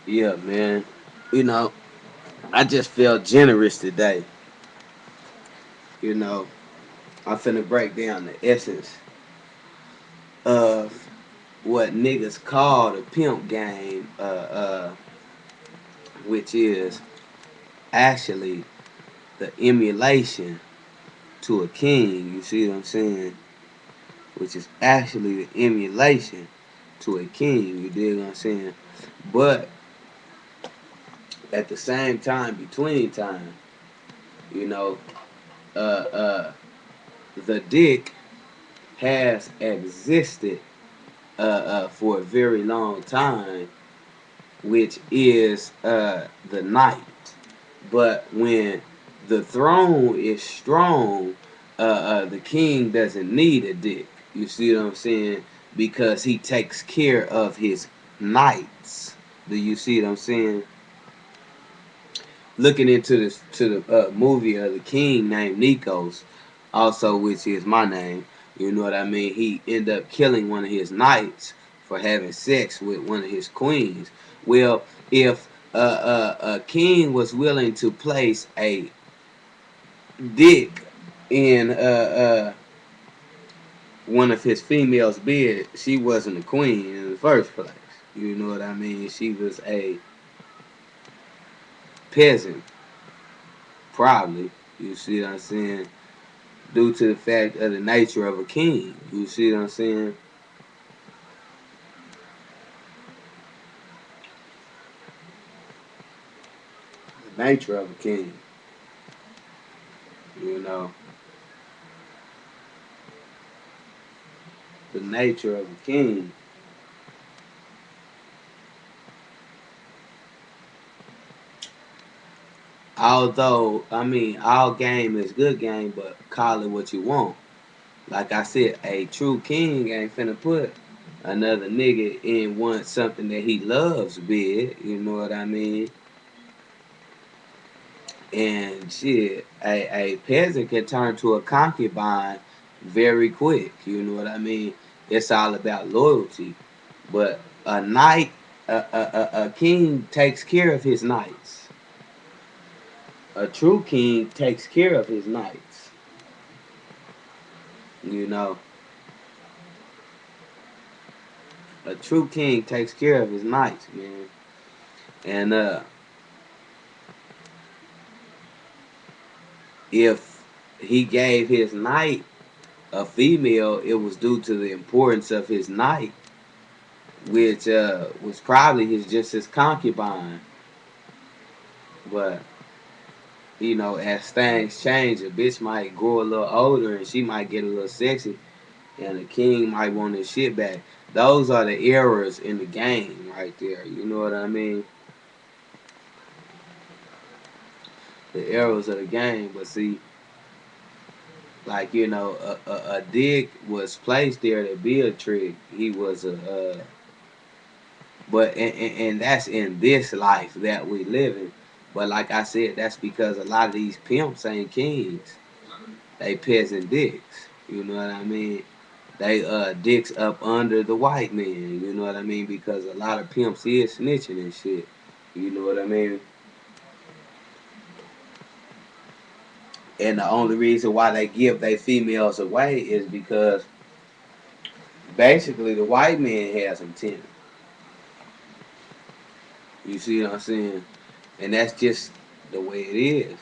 Yeah, man. You know, I just felt generous today. You know, I'm finna break down the essence of what niggas call the pimp game, which is actually the emulation to a king. You see what I'm saying? Which is actually the emulation to a king. You dig what I'm saying? But at the same time, between time, you know, uh, uh, the dick has existed for a very long time, which is the knight. But when the throne is strong, the king doesn't need a dick. You see what I'm saying? Because he takes care of his knights. Do you see what I'm saying? Looking into this to the movie of the king named Nikos, also which is my name. You know what I mean? He ended up killing one of his knights for having sex with one of his queens. Well, if a king was willing to place a dick in one of his females' bed, she wasn't a queen in the first place. You know what I mean? She was a peasant, probably. You see what I'm saying? Due to the fact of the nature of a king. You see what I'm saying? The nature of a king. You know, the nature of a king. Although, I mean, all game is good game, but call it what you want. Like I said, a true king ain't finna put another nigga in want something that he loves big. You know what I mean? And shit, a peasant can turn to a concubine very quick. You know what I mean? It's all about loyalty. But a knight, a king takes care of his knights. A true king takes care of his knights. You know, a true king takes care of his knights, man. And if he gave his knight a female, it was due to the importance of his knight, which was probably his concubine. But you know, as things change, a bitch might grow a little older and she might get a little sexy, and the king might want his shit back. Those are the errors in the game right there. You know what I mean? The errors of the game. But see, like you know, a dick was placed there to be a trick. He was but and that's in this life that we live in. But like I said, that's because a lot of these pimps ain't kings. They peasant dicks. You know what I mean? They dicks up under the white man. You know what I mean? Because a lot of pimps is snitching and shit. You know what I mean? And the only reason why they give their females away is because basically the white man has them tenant. You see what I'm saying? And that's just the way it is.